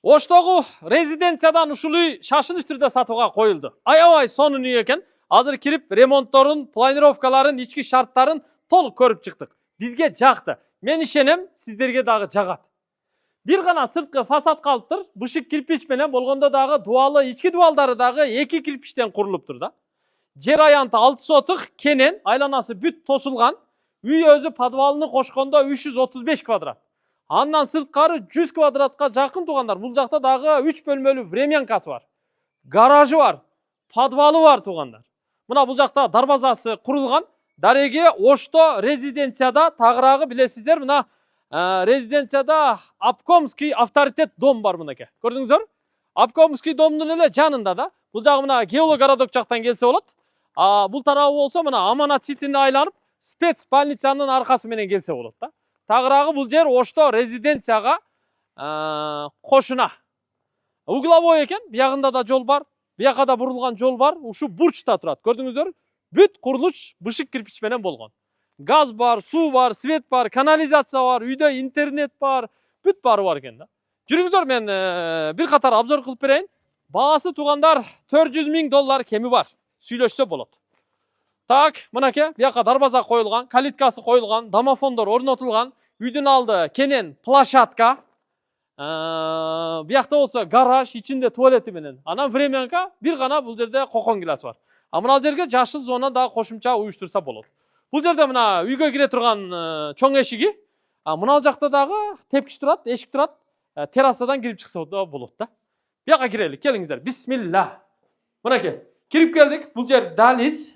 Оштогу резиденциядан ушул үй шашылыш түрдө сатууга коюлду. Аябай сонун үй экен. Азыр кирип ремонтторун, планировкаларын, ички шарттарын толук көрүп чыктык. Бизге жакты. Мен ишенем, сиздерге дагы жагат. Бир гана сырткы фасад калыптыр. Бышык кирпич менен болгондо дагы дуалы, ички дубалдары дагы 2 кирпичтен курулуптур да. Жер аянты 6 сотук, кенен, айланасы бүт тосулган. Үй өзү подвалыны кошкондо 335 квадрат. Андан сырткары 100 квадратка жакын туугандар. Бул жакта дагы 3 бөлмөлүү времянкасы бар. Гаражы бар, подвалы бар туугандар. Мына бул жакта дарбазасы курулган. Дареги Ошто резиденцияда тагыраагы билесиздер, мына резиденцияда Обкомский авторитет дом бар мынакей. Көрдүңүздөр? Обкомский домдун эле жанында да. Бул жагы мына геологородок жактан келсе болот. Бул тарабы болсо мына Аманат ситине айланып, спец больницанын аркасы менен келсе болот да. Тагыраагы бул жер Ошто резиденцияга кошуна. Угловой экен, биягында да жол бар, бияка да бурулган жол бар, ушу бурчта турат. Көрдүңүздөр? Бүт курулуш бышык кирпич менен болгон. Газ бар, суу бар, свет бар, канализация бар, үйдө интернет бар, бүт бары бар экен да. Жүрүңүздөр, мен бир катар обзор кылып берейин. Баасы туугандар $400,000 кеми бар. Сүйлөшсө болот. Так, мынакей, бияка дарбаза коюлган, калиткасы коюлган, домофондор орнотулган, үйдүн алды кенен площадка. Биякта болсо гараж, ичинде туалети менен. Анан времянка, бир гана бул жерде кокон гиласы бар. Мына жерге жашыл зона да кошумча уюштурса болот. Бул жерде мына үйгө кире турган чоң эшиги, мына жакта дагы тепкич турат, эшик турат, террасадан кирип чыкса да болот да. Бияка кирели, келиңиздер. Бисмилла. Мынакей, кирип келдик. Бул жер дализ.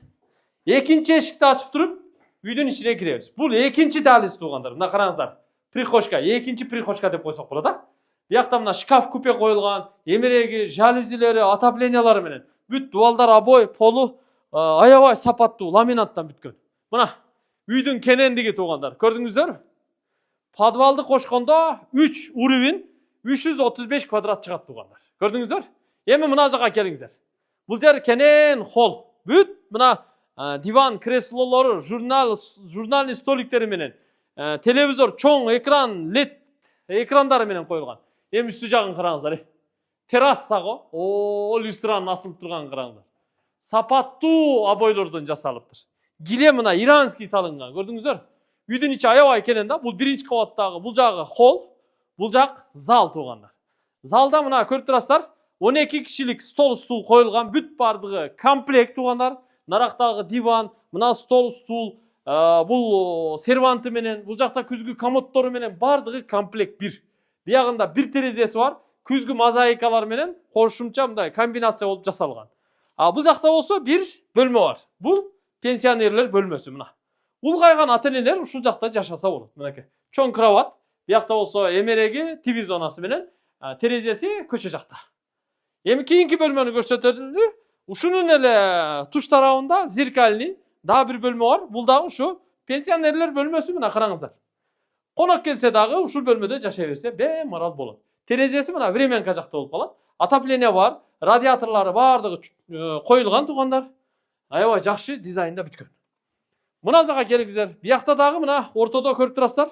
Экинчи эшикти ачып туруп, үйдүн ичине киребиз. Бул экинчи дализ туугандар. Мына караңыздар. Прихожка, экинчи прихожка деп койсок болот да. Биякта мына шкаф купе коюлган, эмереги, жалюзилери, отоплениялары менен. Бүт дубалдар обой, полу аябай сапаттуу ламинаттан бүткөн. Мына үйдүн кенендиги туугандар. Көрдүңүздөр? Подвалды кошкондо 3 уровень 335 квадрат чыгат туугандар. Көрдүңүздөр? Эми мына жака келиңиздер. Бул жер кенен холл. Бүт мына диван, креслолору, журнальный столиктери менен, телевизор, чоң экран, LED экрандары менен коюлган. Эми үстү жагын караңыздар. Терраса го. Люстранын асылып турганын караңыздар. Сапаттуу обойлордон жасалыптыр. Гиле мына иранский салынган. Көрдүңүздөр? Үйдүн ичи аябай кенен да. Бул биринчи кабаттагы, бул жагы холл, бул жак зал туугандар. Залда мына көрүп турасыздар, 12 кишилик стол стул коюлган, бүт бардыгы комплект туугандар. Нарактагы диван, мына стол стул, бул серванты менен, бул жакта күзгү комоддору менен бардыгы комплект бир. Биягында бир терезеси бар, күзгү мозаикалар менен кошумча мындай комбинация болуп жасалган. Бул жакта болсо бир бөлмө бар. Бул пенсионерлер бөлмөсү мына. Улгайган ата-энелер ушул жакта жашаса болот. Мынакей. Чоң кровать, биякта болсо эмереги, ТВ зонасы менен, терезеси көчө жакта. Эми кийинки бөлмөнү көрсөтөлү. Ушунун эле туш тарабында зеркальный дагы бир бөлмө бар. Бул дагы ушу пенсионерлер бөлмөсү, мына караңыздар. Конок келсе дагы ушул бөлмөдө жашай берсе бемарал болот. Терезеси мына времянка жакта болуп калат. Отопление бар, радиаторлары бардыгы коюлган туугандар. Аябай жакшы дизайнда бүткөн. Мына жака келиңиздер. Биякта дагы мына ортодо көрүп турасыздар.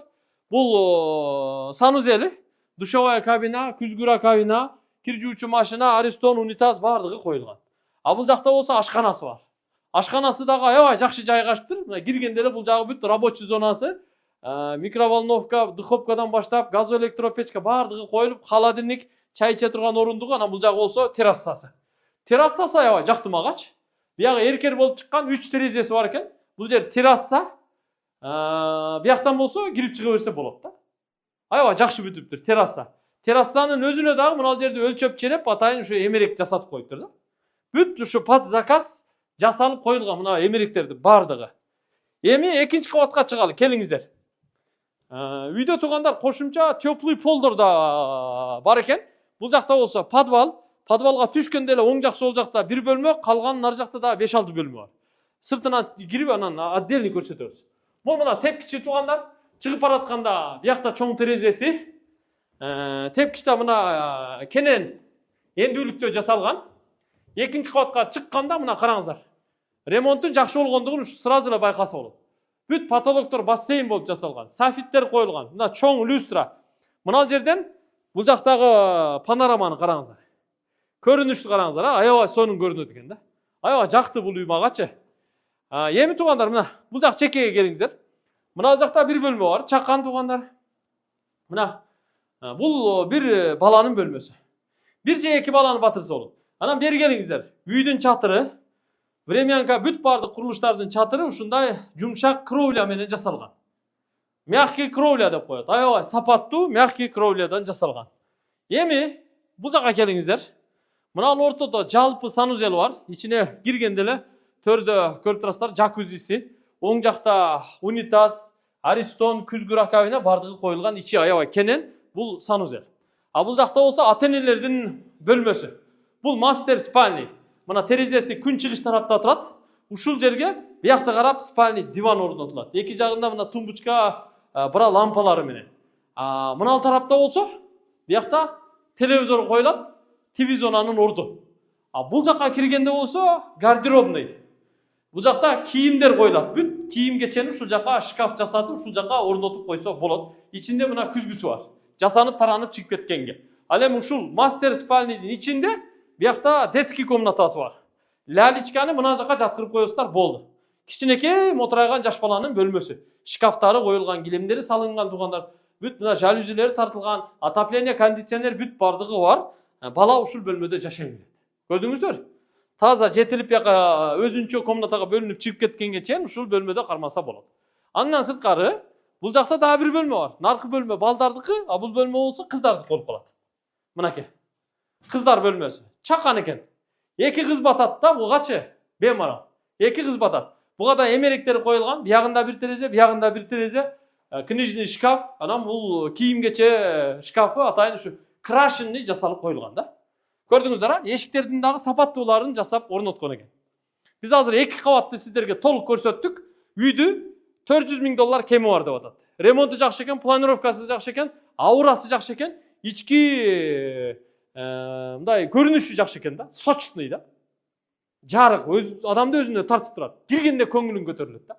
Бул санузели, душевая кабина, күзгү кабина, кир жуучу машина, аристон, унитаз бардыгы коюлган. Бул жакта болсо ашканасы бар. Ашканасы дагы аябай жакшы жайгаштыр. Мына киргенде эле бул жагы бүт рабочий зонасы, микроволновка, духовкадан баштап, газоэлектропечка бардыгы коюлуп, холодильник, чай иче турган орундугу, анан бул жагы болсо террасасы. Террасасы аябай жакты магачы. Биягы эркер болуп чыккан 3 терезеси бар экен. Бул жер терраса. Бияктан болсо кирип чыга берсе болот да. Аябай жакшы бүтүптүр терраса. Террасанын өзүнө дагы мына жерде өлчөп ченеп, атайын ушу эмерек жасатып коюптур да. Бүт ушу под заказ жасалып коюлган мына эмеректерди бардыгы. Эми экинчи кабатка чыгалы, келиңиздер. Үйдө туугандар кошумча теплый полдор да бар экен. Бул жакта болсо подвал. Подвалга түшкөндө эле оң жак сол жакта бир бөлмө, калган нар жакта да 5-6 бөлмө бар. Сыртына кирип анан отдельный көрсөтөбүз. Бул мына тепкичи туугандар, чыгып баратканда биякта чоң терезеси. Тепкичте мына кенен эндүүлүктө жасалган. Экинчи кабатка чыкканда мына караңыздар. Ремонттун жакшы болгондугун сразу эле байкаса болот. Бүт потолоктор бассейн болуп жасалган. Софиттер коюлган. Мына чоң люстра. Мына жерден Бул жактагы панораманы караңыздар. Көрүнүштү караңыздар, аябай сонун көрүнөт экен да. Аябай жакты бул үй магачы. Эми туугандар, мына бул жак чекеге келиңиздер. Мына жакта бир бөлмө бар, чакан туугандар. Мына бул бир баланын бөлмөсү. Бир же эки баланы батырса болот. Анан бери келиңиздер. Үйдүн чатыры, времянка бүт бардык курулуштардын чатыры ушундай жумшак кровля менен жасалган. Мягкий кровля деп коет. Аябай сапаттуу мягкий кровлядан жасалган. Эми бул жака келиңиздер. Мына ортодо жалпы санузел бар. Ичине киргенде эле төрдө көрүп турасыздар, жакузиси, оң жакта унитаз, аристон, күзгү раковина бардыгы коюлган, ичи аябай кенен. Бул санузел. Бул жакта болсо ата-энелердин бөлмөсү. Бул мастер спальный. Мына терезеси күн чыгыш тарапта турат. Ушул жерге биякта карап спальный диван орнотулат. Эки жагында мына тумбучка, бара лампалары менен. Мына тарапта болсо биякта телевизор коюлат, ТВ зонанын орду. Бул жакка киргенде болсо гардеробный. Бул жакта кийимдер коюлат. Бүт кийим кечени ушул жакка шкаф жасатып, ушул жакка орнотуп койсо болот. Ичинде мына күзгүсү бар. Жасанып таранып чыгып кеткенге. Ал эми ушул мастер спальныйдын ичинде биякта детский комнатасы бар. Ляличканы мына жакка жаткырып коесуздар, болду. Кичинекей мотурайган жаш баланын бөлмөсү. Шкафтары коюлган, килемдери салынган туугандар. Бүт мына жалюзилери тартылган, отопление, кондиционер бүт бардыгы бар. Бала ушул бөлмөдө жашай берет. Көрдүңүздөр? Таза жетилип бияка өзүнчө комнатага бөлүнүп чыгып кеткенге чейин ушул бөлмөдө кармаса болот. Андан сырткары бул жакта дагы бир бөлмө бар. Наркы бөлмө балдардыкы, бул бөлмө болсо кыздардыкы болуп калат. Мынакей. Кыздар бөлмөсү. Чакан экен. Эки кыз батат да бугачы. Бемарал. Эки кыз батат. Буга да эмеректери коюлган. Биягында бир терезе, биягында бир терезе. Книжный шкаф, анан бул кийим кече шкафы атайын ушу крашенный жасалып коюлган да. Көрдүңүздөр, эшиктердин дагы сапаттууларын жасап орноткон экен. Биз азыр эки кабатты сиздерге толук көрсөттүк. Үйдү $400,000 кеми бар деп атат. Ремонту жакшы экен, планировкасы жакшы экен, аурасы жакшы экен, ички мындай көрүнүшү жакшы экен да, сочный да. Жарык, адамды өзүнө тартып турат. Киргенде көңүлүң көтөрүлөт да.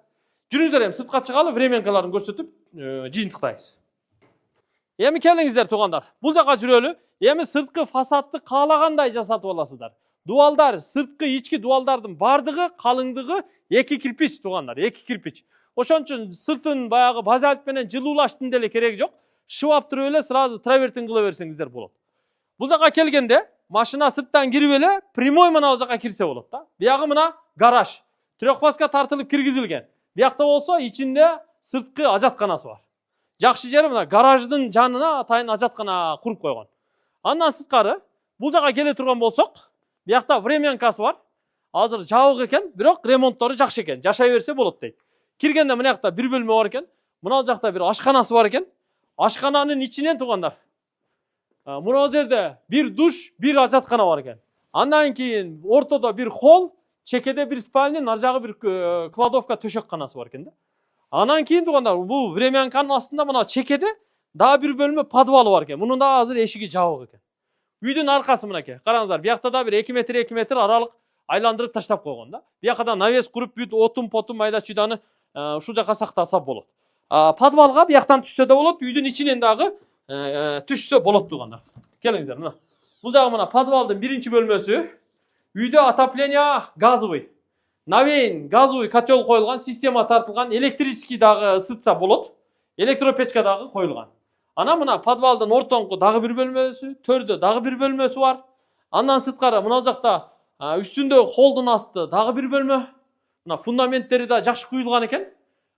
Жүрүңүздөр, эми сыртка чыгалы, времянкаларын көрсөтүп, жыйынтыктайбыз. Эми келиңиздер туугандар. Бул жака жүрөлү. Эми сырткы фасадты каалагандай жасатып аласыздар. Дуалдар, сырткы, ички дуалдардын бардыгы калыңдыгы 2 кирпич туугандар, 2 кирпич. Ошон үчүн сыртын баягы базальт менен жылуулаштын деле кереги жок. Шыбап туруп эле сразу травертин кыла берсеңиздер болот. Бул жака келгенде машина сырттан кирип эле прямой мына бул жака кирсе болот да. Биягы мына гараж. Трёхфаска тартылып киргизилген. Биякта болсо ичинде сырткы ажатканасы бар. Жакшы жери мына гараждын жанына атайын ажаткана куруп койгон. Андан сырткары бул жака келе турган болсок, биякта времянкасы бар. Азыр жабык экен, бирок ремонттору жакшы экен. Жашай берсе болот дейт. Киргенде мына жакта бир бөлмө бар экен. Мына жакта бир ашканасы бар экен. Ашкананын ичинен туугандар. Мына жерде бир душ, бир ажаткана бар экен. Андан кийин ортодо бир холл, чекеде бир спальня, нар жагы бир кладовка төшөкканасы бар экен да. Анан кийин туугандар, бул времянканын астында мына чекеде дагы бир бөлмө подвалы бар экен. Мунун да азыр эшиги жабык экен. Үйдүн аркасы мынакей. Караңыздар, биякта да бир 2 метр 2 метр аралык айландырып таштап койгон да. Биякта навес куруп бүт отун майда чүйданы ушул жака сактаса болот. Подвалга бияктан түшсө да болот, үйдүн ичинен дагы түшсө болот туугандар. Келиңиздер, мына. Бул жагы мына подвалдын биринчи бөлмөсү. Үйдө отопление газовый. Навейн газовый котел коюлган, система тартылган, электрический дагы ысытса болот. Электропечка дагы коюлган. Анан мына подвалдын ортоңку дагы бир бөлмөсү, төрдө дагы бир бөлмөсү бар. Андан сырткары мына жакта үстүндө холдун асты дагы бир бөлмө. Мына фундаменттери да жакшы куюлган экен.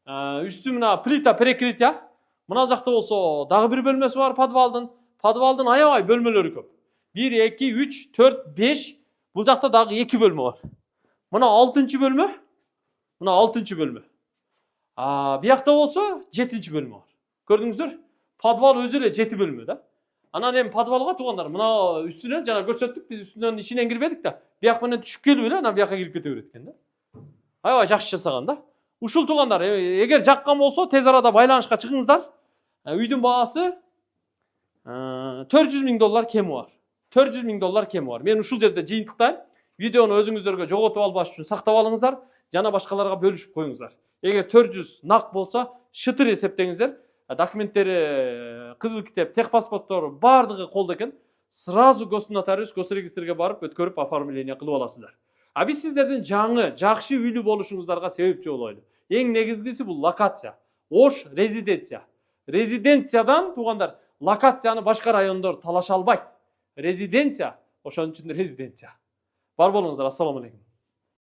Үстү мына плита перекрытие. Мына жакта болсо дагы бир бөлмөсү бар подвалдын. Подвалдын аябай бөлмөлөрү көп. 1, 2, 3, 4, 5. Бул жакта дагы 2 бөлмө бар. Мына 6-чы бөлмө. Мына 6-чы бөлмө. Биякта болсо 7-чи бөлмө бар. Көрдүңүздөр? Подвал өзү эле 7 бөлмө да. Анан эми подвалга туугандар, мына үстүнөн жана көрсөттүк, биз үстүнөн ичинен кирбедик да. Бияк менен түшүп келип эле анан бияка кирип кете берет экен да. Аябай жакшы жасаган да. Ушул туугандар, эгер жаккан болсо тез арада байланышка чыгыңыздар. Үйдүн баасы $400,000 кеми бар. $400,000 кеми бар. Мен ушул жерде жыйынтыктайм. Видеону өзүңүздөргө жоготуп албаш үчүн сактап алыңыздар, жана башкаларга бөлүшүп коюңуздар. Эгер 400 нак болсо, шытыр эсептеңиздер. документтери, кызыл китеп, техпаспорттору бардыгы колдо экен. Сразу госнотариус, госрегистрге барып өткөрүп оформление кылып аласыздар. А биз сиздердин жаңы, жакшы үйлүү болушуңуздарга себепчи болойлу. Эң негизгиси бул локация. Ош резиденция. Резиденциядан туугандар, локацияны башка райондор талаша албайт. Резиденция, ошонун үчүн резиденция. Бар болуңуздар, ассаламу алейкум.